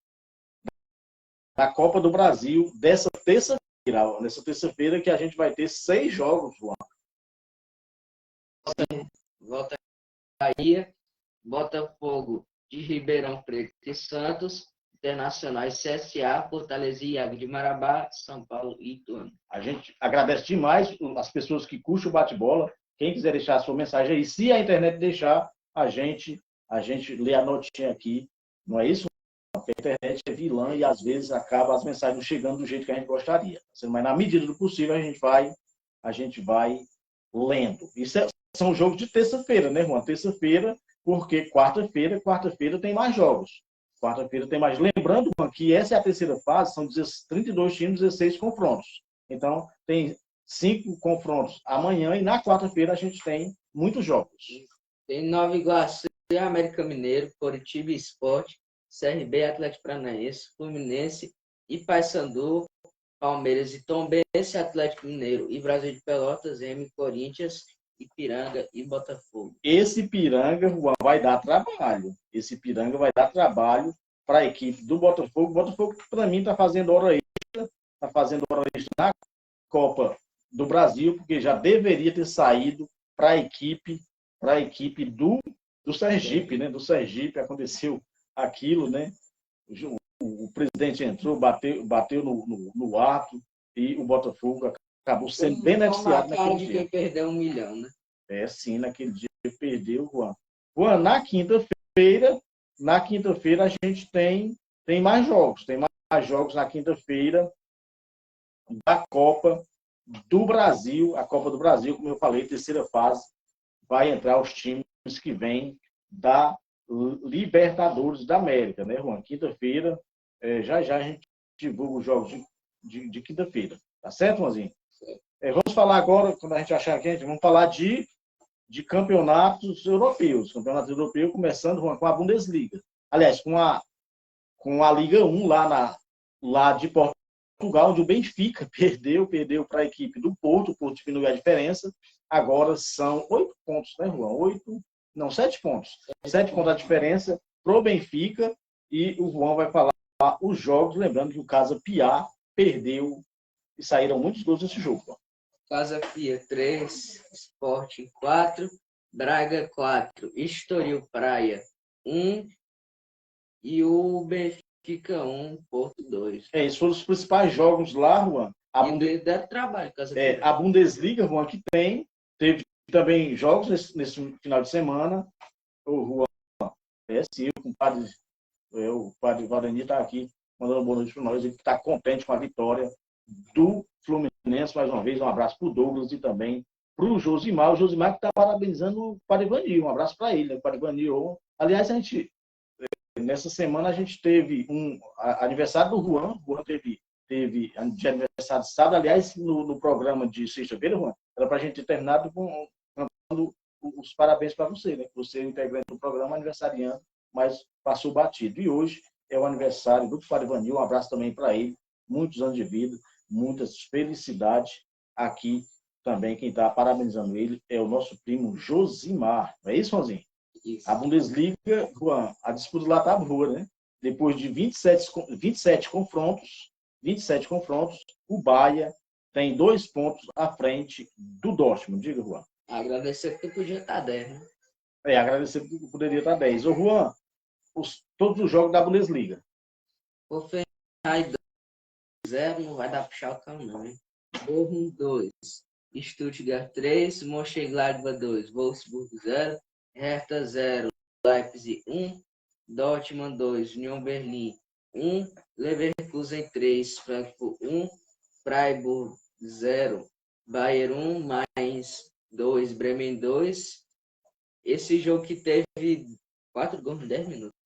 Copa do Brasil dessa terça-feira. Nessa terça-feira que a gente vai ter 6 jogos, Juan. Volta Bahia, Botafogo de Ribeirão Preto e Santos, Internacionais CSA, Fortaleza e Águia de Marabá, São Paulo e Ituano. A gente agradece demais as pessoas que curtem o bate-bola. Quem quiser deixar a sua mensagem aí, se a internet deixar, a gente lê a notinha aqui. Não é isso? Porque a internet é vilã e às vezes acaba as mensagens não chegando do jeito que a gente gostaria. Mas na medida do possível a gente vai lendo. São jogos de terça-feira, né, Juan? Terça-feira, porque quarta-feira tem mais jogos. Quarta-feira tem mais. Lembrando, Juan, que essa é a terceira fase, são 32 times, 16 confrontos. Então, tem 5 confrontos amanhã e na quarta-feira a gente tem muitos jogos. Tem Nova Iguaçu, América Mineiro, Coritiba Sport, CRB, Atlético Paranaense, Fluminense e Paysandu, Palmeiras e Tombense, Atlético Mineiro e Brasil de Pelotas, M, Corinthians, Ipiranga e Botafogo. Esse Ipiranga, Juan, vai dar trabalho. Esse Ipiranga vai dar trabalho para a equipe do Botafogo. O Botafogo, para mim, está fazendo hora extra na Copa do Brasil, porque já deveria ter saído para a equipe do Sergipe, né? Do Sergipe aconteceu aquilo, né? O presidente entrou, bateu no ato e o Botafogo acabou sendo beneficiado naquele dia. Quem perdeu 1 milhão, né? Sim, naquele dia perdeu, Juan. Juan, na quinta-feira a gente tem mais jogos. Tem mais jogos na quinta-feira da Copa do Brasil. A Copa do Brasil, como eu falei, terceira fase, vai entrar os times que vêm da Libertadores da América, né, Juan? Quinta-feira, já a gente divulga os jogos de quinta-feira. Tá certo, Juanzinho? Vamos falar agora, quando a gente achar aqui, vamos falar de campeonatos europeus. Campeonato europeu começando, Juan, com a Bundesliga. Aliás, com a Liga 1 lá de Portugal, onde o Benfica perdeu para a equipe do Porto. O Porto diminuiu a diferença. Agora são 8 pontos, né, Juan? 7 pontos. 7 pontos a diferença para o Benfica. E o Juan vai falar os jogos. Lembrando que o Casa Pia perdeu e saíram muitos gols nesse jogo, Juan. Casa Pia 3, Sporting 4, Braga 4, Estoril Praia 1 e o Benfica 1, Porto 2. Esses foram os principais jogos lá, Juan. Dá trabalho, Casa Pia. A Bundesliga, Juan, que teve também jogos nesse final de semana. O Juan, o padre Valdenir está aqui mandando boa noite para nós. Ele está contente com a vitória do Fluminense. Mais uma vez, um abraço para o Douglas e também para o Josimar. O Josimar que está parabenizando o Padre Vanir. Um abraço para ele. Né? O Padre Vanir Aliás, nessa semana a gente teve aniversário do Juan. O Juan teve de aniversário de sábado. Aliás, no programa de sexta-feira, Juan, era para a gente ter terminado cantando os parabéns para você, né? Você é integrante do programa, aniversariando, mas passou batido. E hoje é o aniversário do Parivanil. Um abraço também para ele. Muitos anos de vida, muitas felicidades. Aqui também quem está parabenizando ele é o nosso primo Josimar. Não é isso, Juanzinho? Isso. A Bundesliga, Juan, a disputa lá está boa, né? Depois de 27 confrontos, o Bahia tem 2 pontos à frente do Dortmund. Diga, Juan. Agradecer porque podia estar 10, né? Agradecer porque poderia estar 10. Ô, Juan, todos os jogos da Bundesliga. Hoffenheim 0, não vai dar para puxar o cão, não, hein? Bochum 2, Stuttgart 3, Mönchengladbach 2, Wolfsburg 0, Hertha 0, Leipzig 1, Dortmund 2, Union Berlin 1, Leverkusen 3, Frankfurt 1, Freiburg 0, Bayern 1, Mainz 2, Bremen 2. Esse jogo que teve 4 gols em 10 minutos.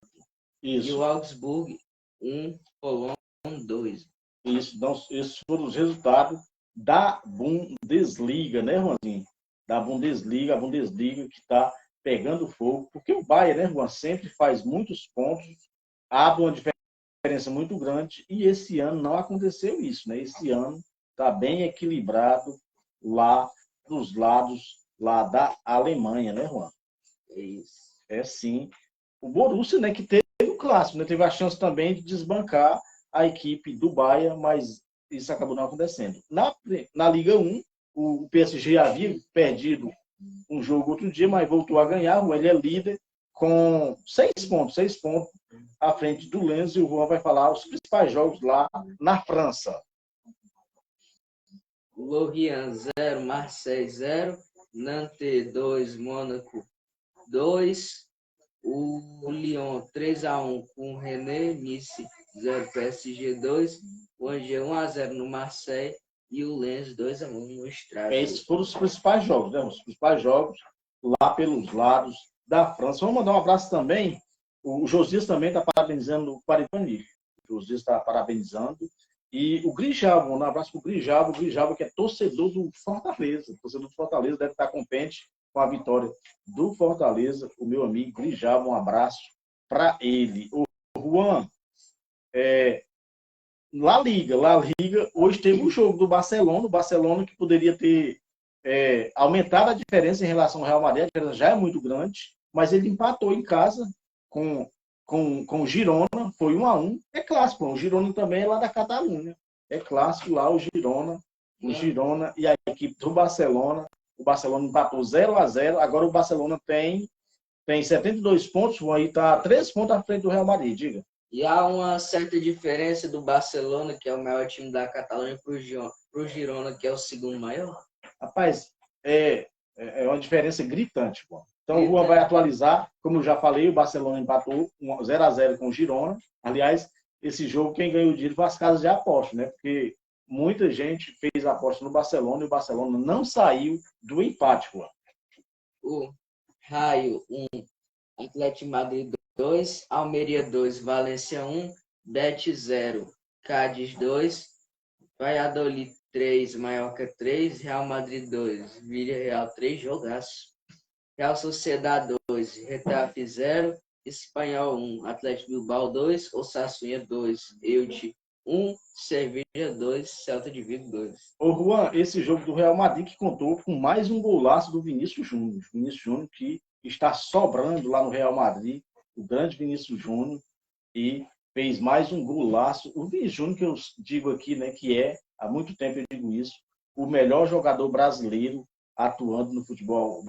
Isso. E o Augsburg 1, Colônia 2. Isso, então, esses foram os resultados da Bundesliga, né, Juanzinho? Da Bundesliga, a Bundesliga que está pegando fogo, porque o Bayern, né, Juan, sempre faz muitos pontos, abre uma diferença muito grande, e esse ano não aconteceu isso, né? Esse ano está bem equilibrado lá dos lados lá da Alemanha, né, Juan? É isso. É sim. O Borussia, né, que teve o clássico, né, teve a chance também de desbancar a equipe do Bayern, mas isso acabou não acontecendo. Na Liga 1, o PSG havia perdido um jogo outro dia, mas voltou a ganhar. Ele é líder com 6 pontos à frente do Lens, e o Juan vai falar os principais jogos lá na França. Lorient 0, Marseille 0, Nantes 2, Mônaco 2, o Lyon 3-1 com o Rennes, Nice 0, PSG 2, o Angers 1-0 no Marseille e o Lens 2-1 no Strasbourg. Esses foram os principais jogos, né? Os principais jogos lá pelos lados da França. Vamos mandar um abraço também. O Josias também está parabenizando o Parivanil. O Josias está parabenizando. E o Grijalvo, um abraço para o Grijalvo que é torcedor do Fortaleza. Torcedor do Fortaleza deve estar contente com a vitória do Fortaleza. O meu amigo Grijalvo, um abraço para ele. O Juan, La Liga, hoje teve um jogo do Barcelona, o Barcelona que poderia ter aumentado a diferença em relação ao Real Madrid, a diferença já é muito grande, mas ele empatou em casa com o Girona, foi 1-1, é clássico, o Girona também é lá da Catalunha, é clássico lá o Girona e a equipe do Barcelona, o Barcelona empatou 0-0, agora o Barcelona tem 72 pontos, aí está 3 pontos à frente do Real Madrid, diga. E há uma certa diferença do Barcelona, que é o maior time da Catalunha, para o Girona, que é o segundo maior? Rapaz, é uma diferença gritante. Pô. Então o Juan vai atualizar. Como eu já falei, o Barcelona empatou 0-0 com o Girona. Aliás, esse jogo, quem ganhou o dinheiro foi as casas de aposta, né? Porque muita gente fez aposta no Barcelona e o Barcelona não saiu do empate, Juan. O Raio 1, Atlético Madrid 2, Almeria 2, Valência 1, Betis 0, Cádiz 2, Valladolid 3, Mallorca 3, Real Madrid 2, Villarreal 3, jogaço. Real Sociedade 2, Retafe 0, Espanhol 1, Atlético Bilbao 2, Osasuna 2, Elche 1, Sevilla 2, Celta de Vigo 2. Ô Juan, esse jogo do Real Madrid que contou com mais um golaço do Vinícius Júnior. Vinícius Júnior que está sobrando lá no Real Madrid, o grande Vinícius Júnior, e fez mais um golaço. O Vinícius Júnior, que eu digo aqui, né, que há muito tempo eu digo isso, o melhor jogador brasileiro atuando no futebol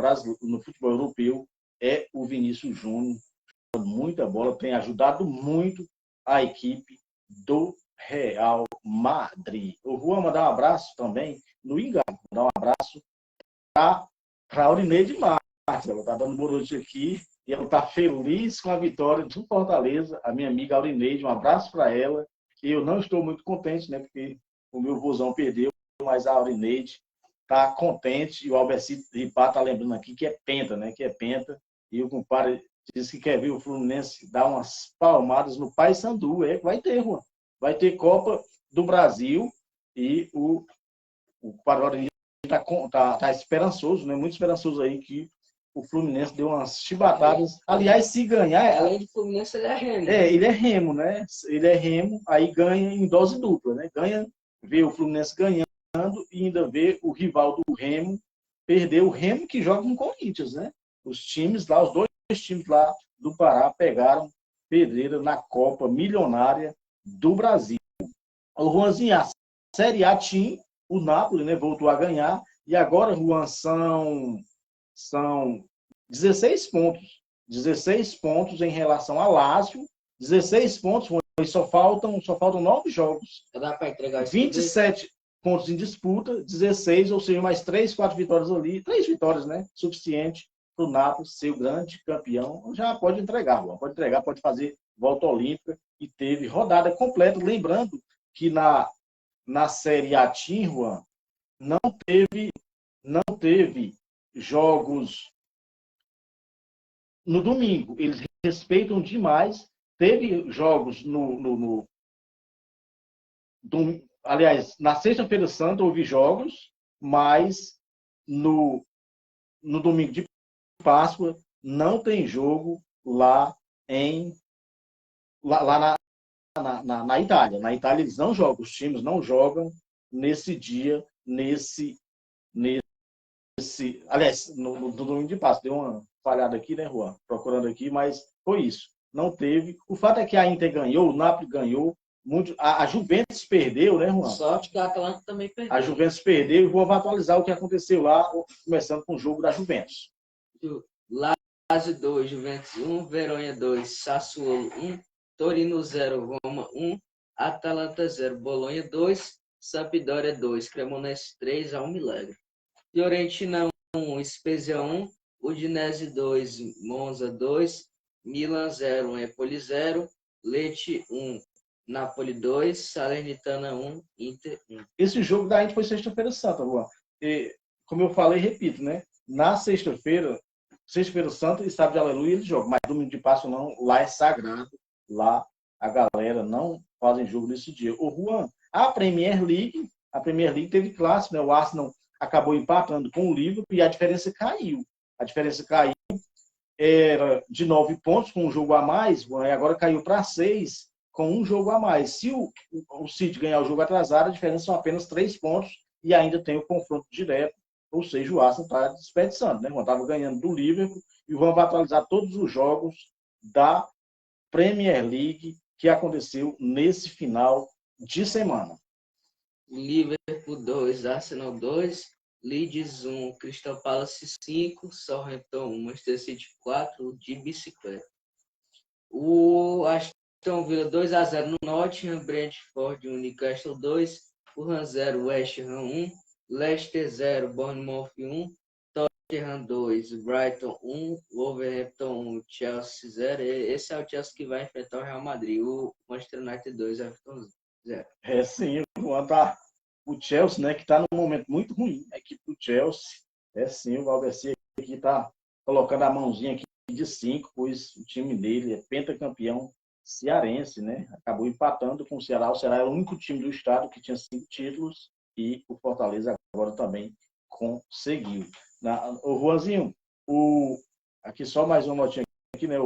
europeu é o Vinícius Júnior. Muita bola, tem ajudado muito a equipe do Real Madrid. Eu vou mandar um abraço também no Engago, mandar um abraço para a Aurineide Marques. Ela está dando boa noite aqui e ela está feliz com a vitória do Fortaleza. A minha amiga Aurineide, um abraço para ela. Eu não estou muito contente, né, porque o meu vozão perdeu, mas a Aurineide está contente. E o Albercito Ripá está lembrando aqui que é penta, né, que é penta. E o compadre Diz que quer ver o Fluminense dar umas palmadas no Paysandu. Vai ter, Juan. Vai ter Copa do Brasil e o Parorense tá esperançoso, né? Muito esperançoso aí que o Fluminense deu umas chibatadas. Aliás, se ganhar... Além de Fluminense, ele é remo. Ele é remo, né? Ele é remo, aí ganha em dose dupla, né? Ganha, vê o Fluminense ganhando e ainda vê o rival do Remo perder, o Remo que joga com o Corinthians, né? Os times lá, os dois times lá do Pará pegaram pedreira na Copa Milionária do Brasil. O Juanzinho, a Série A tinha o Napoli, né? Voltou a ganhar e agora, Juan, são 16 pontos. 16 pontos em relação a Lazio, 16 pontos, só faltam 9 jogos. Dá para entregar isso 27 pontos em disputa, 16, ou seja, mais 3, 4 vitórias ali. 3 vitórias, né? Suficiente para o Napoli ser o grande campeão. Já pode entregar, Juan. Pode entregar, pode fazer volta olímpica. E teve rodada completa. Lembrando que na Série A, Juan, não teve jogos no domingo. Eles respeitam demais. Teve jogos aliás, na Sexta-feira Santa houve jogos, mas no domingo de Páscoa não tem jogo lá na Itália. Na Itália eles não jogam, os times não jogam nesse dia, aliás, no domingo de Páscoa. Deu uma falhada aqui, né, Juan? Procurando aqui, mas foi isso. Não teve. O fato é que a Inter ganhou, o Napoli ganhou, a Juventus perdeu, né, Juan? Sorte que a Atalanta também perdeu. A Juventus perdeu e vou atualizar o que aconteceu lá, começando com o jogo da Juventus. Lazio 2, Juventus 1, Verona 2, Sassuolo 1, Torino 0, Roma 1, Atalanta 0, Bolonha 2, Sampdoria 2, Cremonese 3, a 1 milagre. Fiorentina 1, Spezia 1, Udinese 2, Monza 2, Milan 0, Empoli 0, Lecce 1, Napoli 2, Salernitana 1, Inter 1. Esse jogo da Inter foi sexta-feira santa, Juan. Como eu falei, repito, né? Na sexta-feira santa e sábado de aleluia eles jogam, mas domingo de Páscoa não, lá é sagrado, lá a galera não fazem jogo nesse dia. O Juan, a Premier League teve clássico, né? O Arsenal acabou empatando com o Liverpool e a diferença caiu. Era de 9 pontos com um jogo a mais, Juan, e agora caiu para 6 com um jogo a mais. Se o City ganhar o jogo atrasado, a diferença são apenas 3 pontos e ainda tem o confronto direto. Ou seja, o Arsenal está desperdiçando, né? Estava ganhando do Liverpool e o Juan vai atualizar todos os jogos da Premier League que aconteceu nesse final de semana. Liverpool 2, Arsenal 2, Leeds 1, Crystal Palace 5, Southampton 1, Manchester City 4, de bicicleta. O Aston Villa 2-0 no Nottingham, Brentford 1, Newcastle 2, Fulham 0, West Ham 1, Leicester 0, Bournemouth 1, Tottenham 2, Brighton 1, Wolverhampton 1, Chelsea 0. Esse é o Chelsea que vai enfrentar o Real Madrid. O Manchester United 2, Everton 0. Sim, o Chelsea, né, que está num momento muito ruim. A equipe do Chelsea, sim, o Valdeci aqui está colocando a mãozinha aqui de 5, pois o time dele é pentacampeão cearense, né? Acabou empatando com o Ceará. O Ceará é o único time do estado que tinha 5 títulos e o Fortaleza agora também conseguiu. O Juanzinho, aqui só mais uma notinha aqui, né?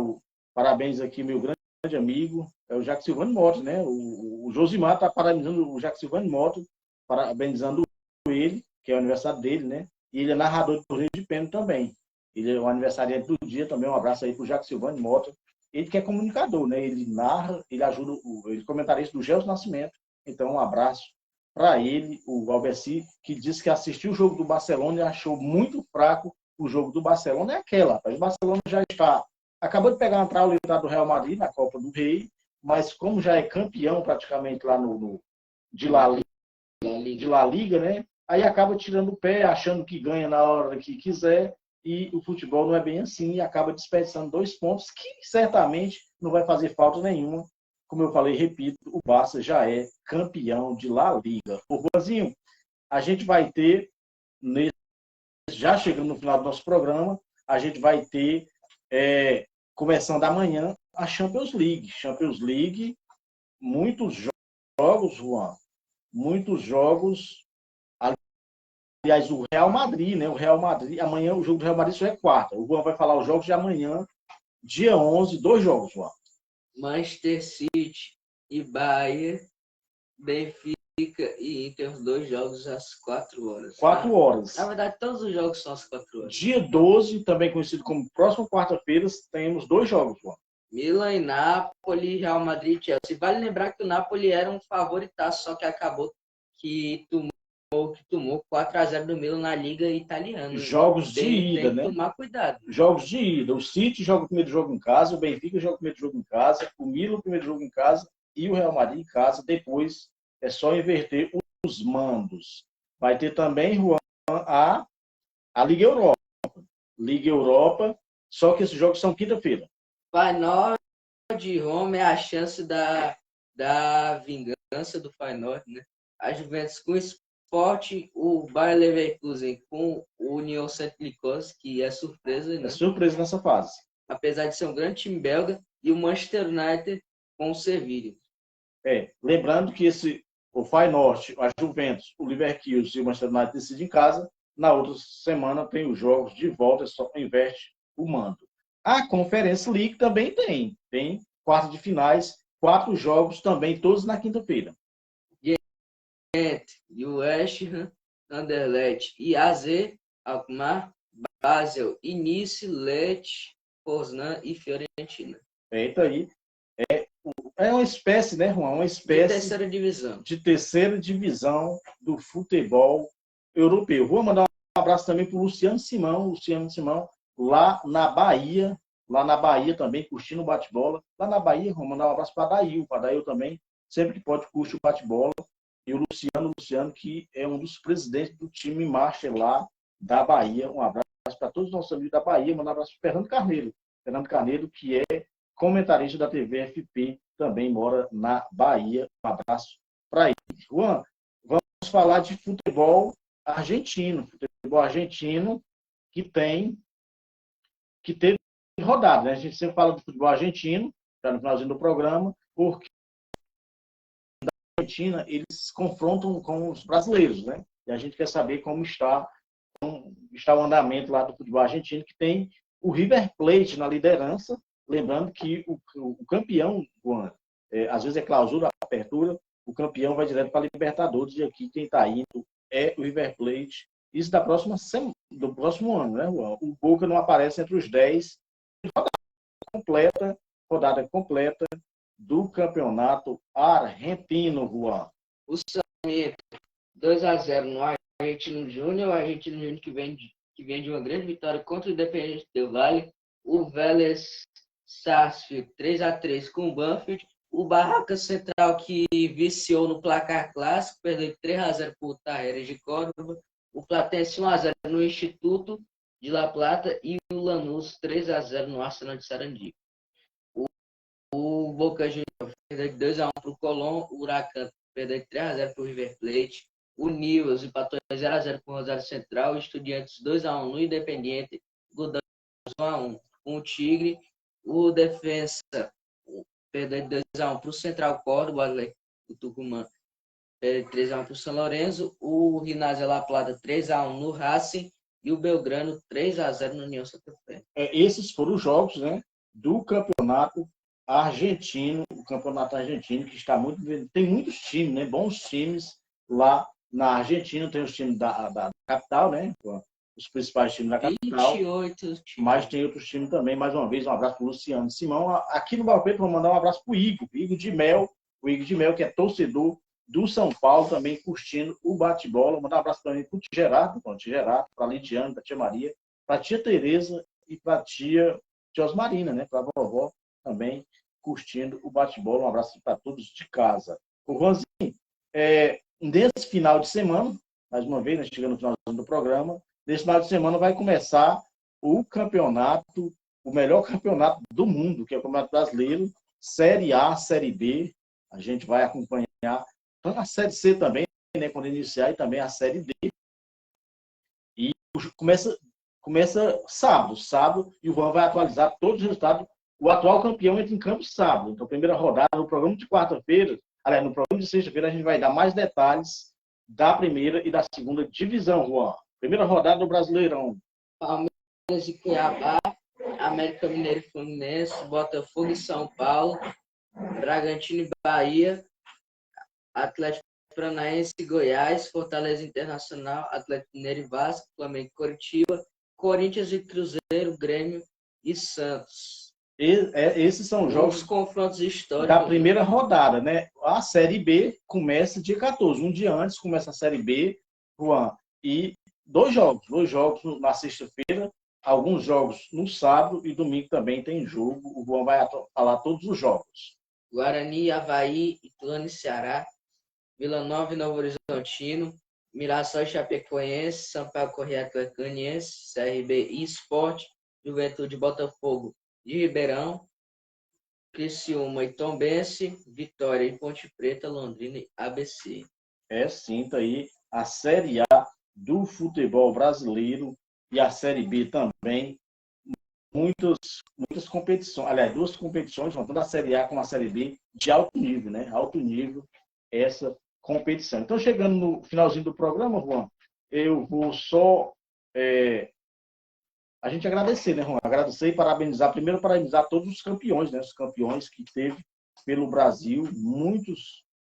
Parabéns aqui, meu grande amigo, é o Jacques Silvano Moto, né? O Josimar está parabenizando o Jacques Silvano Moto, parabenizando ele, que é o aniversário dele, né? E ele é narrador do torneio de pênalti também. Ele é o aniversariante do dia também. Um abraço aí para o Jacques Silvano Moto. Ele que é comunicador, né? Ele narra, ele ajuda, ele comentarista do Gelson Nascimento. Então, um abraço para ele, o Albeci, que disse que assistiu o jogo do Barcelona e achou muito fraco o jogo do Barcelona. É aquela, rapaz. O Barcelona já acabou de pegar uma traulitada do Real Madrid na Copa do Rei, mas como já é campeão praticamente lá de La Liga, né? Aí acaba tirando o pé, achando que ganha na hora que quiser, e o futebol não é bem assim, e acaba desperdiçando 2 pontos, que certamente não vai fazer falta nenhuma. Como eu falei, repito, o Barça já é campeão de La Liga. O Juanzinho, a gente vai ter, já chegando no final do nosso programa, a gente vai ter começando amanhã a Champions League. Champions League, muitos jogos, Juan, muitos jogos. Aliás, o Real Madrid, né? O Real Madrid, amanhã o jogo do Real Madrid só é quarta. O Juan vai falar os jogos de amanhã, dia 11, 2 jogos, Juan. Manchester City e Bayern, Benfica e Inter, os 2 jogos às 4 horas. 4 horas. Na verdade, todos os jogos são às 4 horas. Dia 12, também conhecido como próxima quarta-feira, temos 2 jogos, Juan. Milan e Napoli, Real Madrid e Chelsea. Vale lembrar que o Napoli era um favoritaço, só que acabou que tomou 4-0 do Milan na Liga Italiana. Jogos de ida, né? Tem que tomar cuidado. Jogos de ida. O City joga o primeiro jogo em casa, o Benfica joga o primeiro jogo em casa, o Milan o primeiro jogo em casa e o Real Madrid em casa. Depois é só inverter os mandos. Vai ter também, Juan, a Liga Europa. Liga Europa, só que esses jogos são quinta-feira. Feyenoord de Roma é a chance da vingança do Feyenoord, né? A Juventus com o Sport, o Bayer Leverkusen com o Union Saint-Gilloise, que é surpresa, né? É surpresa nessa fase. Apesar de ser um grande time belga, e o Manchester United com o Sevilla. Lembrando que o Feyenoord, a Juventus, o Leverkusen e o Manchester United decidem em casa. Na outra semana tem os jogos de volta, só inverte o mando. A Conference League também tem. Tem quarta de finais, 4 jogos também, todos na quinta-feira. West Ham, Anderlecht e AZ, Alkmaar, Basel, Nice, Lecce, Poznan e Fiorentina. Eita aí. É uma espécie, né, Juan? Uma espécie de terceira divisão do futebol europeu. Vou mandar um abraço também para o Luciano Simão, lá na Bahia também, curtindo o bate-bola. Lá na Bahia, vou mandar um abraço para a Dail também, sempre que pode, curte o bate-bola. E o Luciano, que é um dos presidentes do time Master lá da Bahia. Um abraço para todos os nossos amigos da Bahia. Mandar um abraço para o Fernando Carneiro, que é comentarista da TV FP, também mora na Bahia. Um abraço para ele. Juan, vamos falar de futebol argentino. Futebol argentino que teve rodada, né? A gente sempre fala do futebol argentino, já no finalzinho do programa, porque na Argentina eles se confrontam com os brasileiros, né? E a gente quer saber como está o andamento lá do futebol argentino, que tem o River Plate na liderança. Lembrando que o campeão, às vezes é clausura, apertura, o campeão vai direto para a Libertadores, e aqui quem está indo é o River Plate. Isso do próximo ano, né, Juan? O Boca não aparece entre os 10. Rodada completa do campeonato argentino, Juan. O Sarmiento, 2-0 no Argentino Júnior. O Argentino Júnior que vem de uma grande vitória contra o Independiente del Valle. O Vélez Sarsfield, 3-3 com o Banfield. O Barraca Central, que viciou no placar clássico, perdeu 3-0 por Talleres de Córdoba. O Platense 1-0 no Instituto de La Plata e o Lanús 3-0 no Arsenal de Sarandi. O Boca Juniors perdeu 2-1 para o Colón. O Huracan perdeu 3-0 para o River Plate. O Newell's empatou 0-0 com o Rosário Central. O Estudiantes 2-1 no Independiente. O Godoy 1-1 com o Tigre. O Defensa perdeu 2-1 para o Central Córdoba. O Tucumã perdeu 3-1 para o São Lourenço. O Gimnasia La Plata 3-1 no Racing. E o Belgrano 3-0 no União Santa Fé. Esses foram os jogos, né, do campeonato argentino. O campeonato argentino que está muito... Tem muitos times, né, bons times lá na Argentina. Tem os times da capital, né, os principais times da capital. 28 times. Mas tem outros times também. Mais uma vez, um abraço para o Luciano Simão. Aqui no Balpeito, vou mandar um abraço para o Igor de Mel. O Igor de Mel, que é torcedor do São Paulo, também curtindo o bate-bola. Vou mandar um abraço também para o Gerardo, para a Lidiane, para a tia Maria, para a tia Tereza e para a tia Osmarina, né? Para a vovó também curtindo o bate-bola. Um abraço para todos de casa. O Juanzinho, nesse final de semana, mais uma vez, nós chegamos no final do programa, nesse final de semana vai começar o campeonato, o melhor campeonato do mundo, que é o Campeonato Brasileiro, Série A, Série B. A gente vai acompanhar a Série C também, né, quando iniciar, e também a Série D. E começa sábado, e o Juan vai atualizar todos os resultados o atual campeão entra em campo sábado. Então, primeira rodada, no programa de quarta-feira, aliás, no programa de sexta-feira, a gente vai dar mais detalhes da primeira e da segunda divisão, Juan. Primeira rodada do Brasileirão. Palmeiras e Cuiabá, América Mineiro e Fluminense, Botafogo e São Paulo, Bragantino e Bahia, Atlético Paranaense e Goiás, Fortaleza Internacional, Atlético Mineiro e Vasco, Flamengo e Coritiba, Corinthians e Cruzeiro, Grêmio e Santos. Esses são jogos, os confrontos históricos da primeira rodada, né? A Série B começa dia 14. Um dia antes começa a Série B, Juan. E dois jogos na sexta-feira, alguns jogos no sábado e domingo também tem jogo. O Juan vai falar todos os jogos. Guarani, Avaí, Ituano e Ceará, Vila Nova e Novo Horizontino, Mirassol e Chapecoense, Sampaio Corrêa Atlético Goianiense, CRB e Sport, Juventude Botafogo de Ribeirão, Criciúma e Tombense, Vitória e Ponte Preta, Londrina e ABC. Sim, tá aí a Série A do futebol brasileiro e a Série B também. Muitas competições, aliás, duas competições, tanto a Série A como a Série B, de alto nível, né? Alto nível, essa competição. Então, chegando no finalzinho do programa, Juan, eu vou só a gente agradecer, né, Juan? Agradecer e parabenizar, primeiro parabenizar todos os campeões, né? Os campeões que teve pelo Brasil,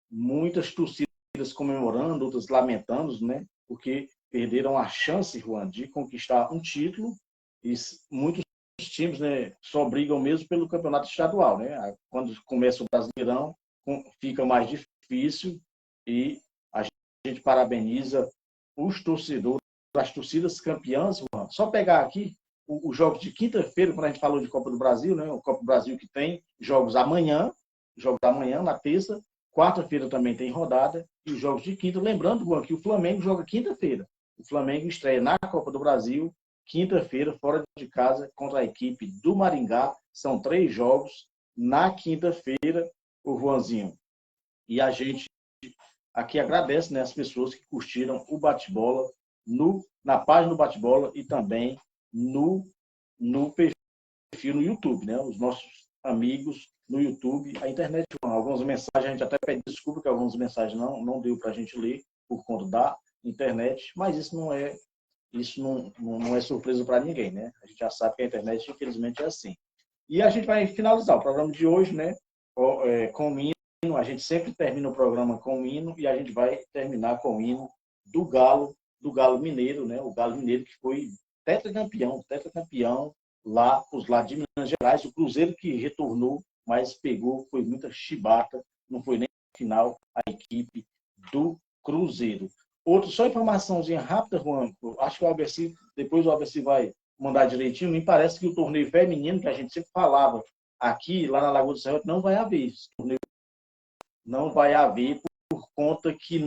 muitas torcidas comemorando, outras lamentando, né? Porque perderam a chance, Juan, de conquistar um título e muitos times, né, só brigam mesmo pelo campeonato estadual, né? Quando começa o Brasileirão, fica mais difícil e a gente parabeniza os torcedores, as torcidas campeãs, Juan. Só pegar aqui os jogos de quinta-feira, quando a gente falou de Copa do Brasil, né? O Copa do Brasil que tem jogos amanhã, na terça, quarta-feira também tem rodada, e os jogos de quinta, lembrando, Juan, que o Flamengo joga quinta-feira. O Flamengo estreia na Copa do Brasil, quinta-feira, fora de casa, contra a equipe do Maringá. São 3 jogos na quinta-feira, o Juanzinho. E a gente aqui agradece, né, as pessoas que curtiram o bate-bola na página do bate-bola e também no perfil no YouTube, né? Os nossos amigos no YouTube, a internet, algumas mensagens, a gente até pede desculpa que algumas mensagens não deu para a gente ler por conta da internet, mas isso não é surpresa para ninguém, né? A gente já sabe que a internet, infelizmente, é assim. E a gente vai finalizar o programa de hoje, né? Com o hino. A gente sempre termina o programa com o hino e a gente vai terminar com o hino do Galo Mineiro, né? O Galo Mineiro que foi tetracampeão lá os lados de Minas Gerais. O Cruzeiro que retornou, mas foi muita chibata, não foi nem final a equipe do Cruzeiro. Só informaçãozinha rápida, Juan. Acho que depois o Alberci vai mandar direitinho. Me parece que o torneio feminino, que a gente sempre falava aqui, lá na Lagoa do Serrote, não vai haver. Esse torneio não vai haver por conta que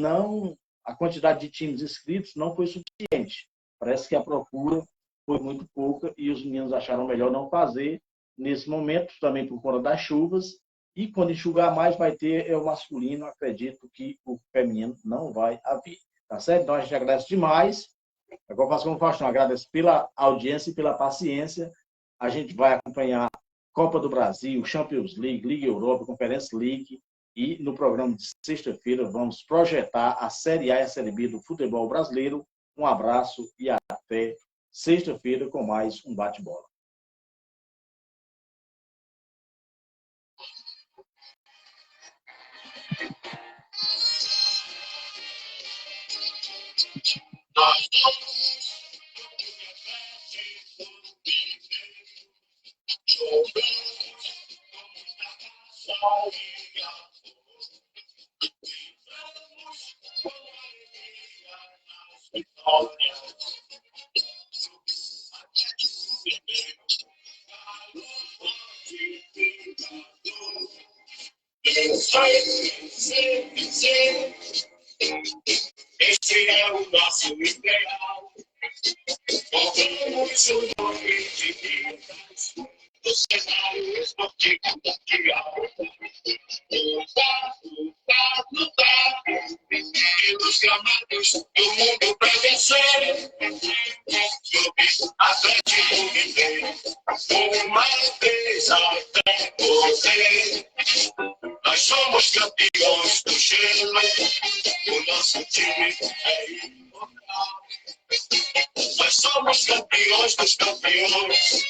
a quantidade de times inscritos não foi suficiente. Parece que a procura foi muito pouca e os meninos acharam melhor não fazer nesse momento, também por conta das chuvas. E quando enxugar mais, vai ter o masculino. Acredito que o feminino não vai haver. Tá certo? Então a gente agradece demais. Agora faço como Faustão, agradeço pela audiência e pela paciência. A gente vai acompanhar Copa do Brasil, Champions League, Liga Europa, Conference League. E no programa de sexta-feira vamos projetar a Série A e a Série B do futebol brasileiro. Um abraço e até sexta-feira com mais um bate-bola. Esse é o nosso ideal. Voltamos o nome de Minas do cenário esportivo mundial. Lutar pelos gramados do mundo pra vencer. Clube Atlético Mineiro. Uma vez até você, nós somos campeões do gelo. O nosso time é imortal. Nós somos campeões dos campeões.